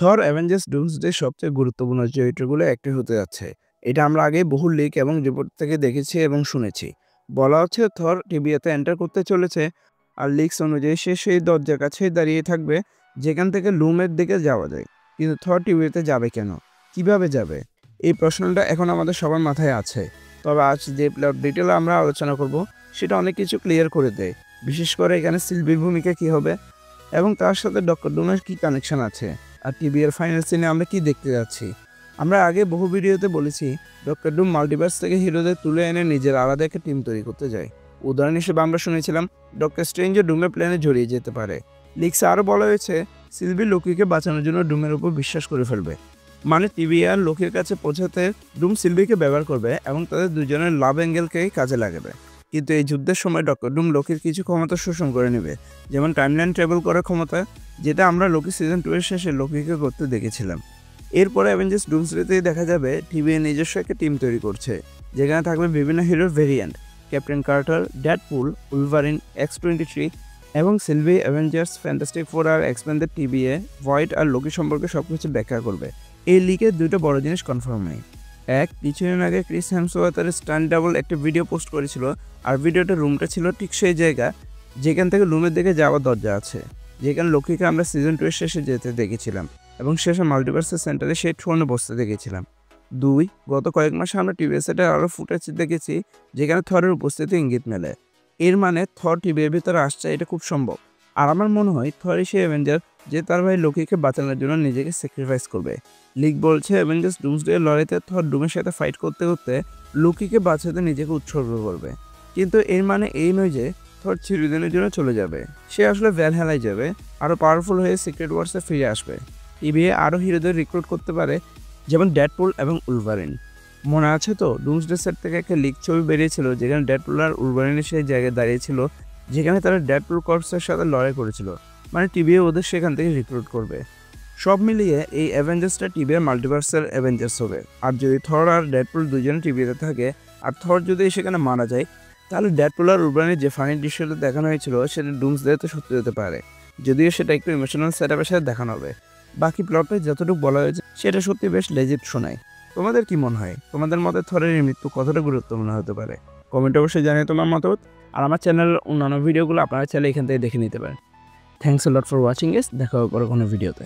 থর Avengers Doomsday সবচেয়ে গুরুত্বপূর্ণ চরিত্রগুলো একটি হতে যাচ্ছে। এটা আমরা আগে বহু লিক এবং রিপোর্ট থেকে দেখেছি এবং শুনেছি। বলা হচ্ছে থর টিভিএতে এন্টার করতে চলেছে, আর লিক্স অনুযায়ী সে সেই দরজার কাছেই দাঁড়িয়ে থাকবে যেখান থেকে লুমের দিকে যাওয়া যায়। কিন্তু থর টিভিএতে যাবে কেন, কিভাবে যাবে, এই প্রশ্নটা এখন আমাদের সবার মাথায় আছে। তবে আজ যে প্লট ডিটেল আমরা আলোচনা করব সেটা অনেক কিছু ক্লিয়ার করে দেয়। বিশেষ করে এখানে সিলভির ভূমিকা কী হবে এবং তার সাথে ডক্টর ডুমের কী কানেকশন আছে, আর টিভিএর ফাইনাল সিনে আমরা কি দেখতে যাচ্ছি। আমরা আগে বহু ভিডিওতে বলেছি ডক্টর ডুম মাল্টিভার্স থেকে হিরোদের তুলে এনে নিজের আলাদা একটা টিম তৈরি করতে যায়। উদাহরণ হিসেবে আমরা শুনেছিলাম ডক্টর স্ট্রেঞ্জও ডুমের প্ল্যানে জড়িয়ে যেতে পারে। লিক্সে আরও বলা হয়েছে সিলভি লোকিকে বাঁচানোর জন্য ডুমের উপর বিশ্বাস করে ফেলবে। মানে টিভি আর লোকের কাছে পৌঁছাতে ডুম সিলভিকে ব্যবহার করবে এবং তাদের দুজনের লাভ অ্যাঙ্গেলকেই কাজে লাগাবে। কিন্তু এই যুদ্ধের সময় ডক্টর ডুম লোকির কিছু ক্ষমতা শোষণ করে নেবে, যেমন টাইমলাইন ট্রাভেল করার ক্ষমতা, যেটা আমরা লোকি সিজন 2 এর শেষে লোকিকে করতে দেখেছিলাম। এরপরে অ্যাভেঞ্জার্স ডুমসডেতেই দেখা যাবে টিভি নিজস্ব একটা টিম তৈরি করছে, যেখানে থাকবে বিভিন্ন হিরোর variant, captain Carter, Deadpool, Wolverine, X-23 এবং সিলভি। অ্যাভেঞ্জার্স ফ্যান্টাস্টিক ফোর আর এক্সপ্যান্ডেড টিভিএ ভয়েড আর লোকি সম্পর্কে সবকিছু ব্যাখ্যা করবে। এই লিগে দুটো বড় জিনিস কনফার্ম হয়। এক, কিছুদিন আগে ক্রিস হেমসওয়ার্থ তার স্টান্ট ডাবল একটা ভিডিও পোস্ট করেছিল, আর ভিডিওটার রুমটা ছিল ঠিক সেই জায়গা যেখান থেকে লুমের দিকে যাওয়ার দরজা আছে, যেখানে লোকিকে আমরা সিজন 2 এর শেষে যেতে দেখেছিলাম এবং শেষে মাল্টিভার্সের সেন্টারে সেই ট্রোনে বসতে দেখেছিলাম। দুই, গত কয়েক মাসে আমরা টিভি সেটের আরও ফুটেজ দেখেছি যেখানে থরের উপস্থিতি ইঙ্গিত মেলে। এর মানে থর টিভির ভিতরে আসছে, এটা খুব সম্ভব। আর আমার মনে হয় থরই সেই অ্যাভেঞ্জার যে তার ভাই লোকিকে বাঁচানোর জন্য নিজেকে স্যাক্রিফাইস করবে। লিগ বলছে অ্যাভেঞ্জার্স ডুমসডে লড়াইতে থর ডুমের সাথে ফাইট করতে করতে লোকিকে বাঁচাতে নিজেকে উৎসর্গ করবে। কিন্তু এর মানে এই নয় যে থর চিরদিনের জন্য চলে যাবে। সে আসলে ভ্যালহ্যালায় যাবে, আরও পাওয়ারফুল হয়ে সিক্রেট ওয়ার্সে ফিরে আসবে। টিভিএ আরও হিরোদের রিক্রুট করতে পারে, যেমন ডেডপুল এবং উলভারিন। মনে আছে তো ডুমসডে সেট থেকে একটা লিক ছবি বেরিয়েছিল যেখানে ডেডপুল আর উলভারিনের সেই জায়গায় দাঁড়িয়েছিল যেখানে তারা ডেডপুল কর্পসের সাথে লড়াই করেছিল। মানে টিভিএ ওদের সেখান থেকে রিক্রুট করবে। সব মিলিয়ে এই অ্যাভেঞ্জার্সটা টিভিএর মাল্টিভার্সের অ্যাভেঞ্জার্স হবে। আর যদি থর আর ডেডপুল দুজনে টিভিতে থাকে আর থর যদি সেখানে মারা যায়, তাহলে ডেডপুল আর উলভারিনের যে ফানি দৃশ্যটা দেখানো হয়েছিল সেটা ডুমসডেতে সত্যি হতে পারে, যদিও সেটা একটু ইমোশনাল সেটআপের সাথে দেখানো হবে। বাকি প্লটে যতটুকু বলা হয়েছে সেটা সত্যি বেশ লেজিট শোনায়। তোমাদের কি মনে হয়, তোমাদের মতে থরের এই মৃত্যু কতটা গুরুত্বপূর্ণ হতে পারে? কমেন্ট অবশ্যই জানিয়ে তোমার মতামত। আর আমার চ্যানেলের অন্যান্য ভিডিওগুলো আপনারা চাইলে এখান থেকে দেখে নিতে পারেন। Thanks a lot for watching S. দেখা হবে পরে কোনো ভিডিওতে।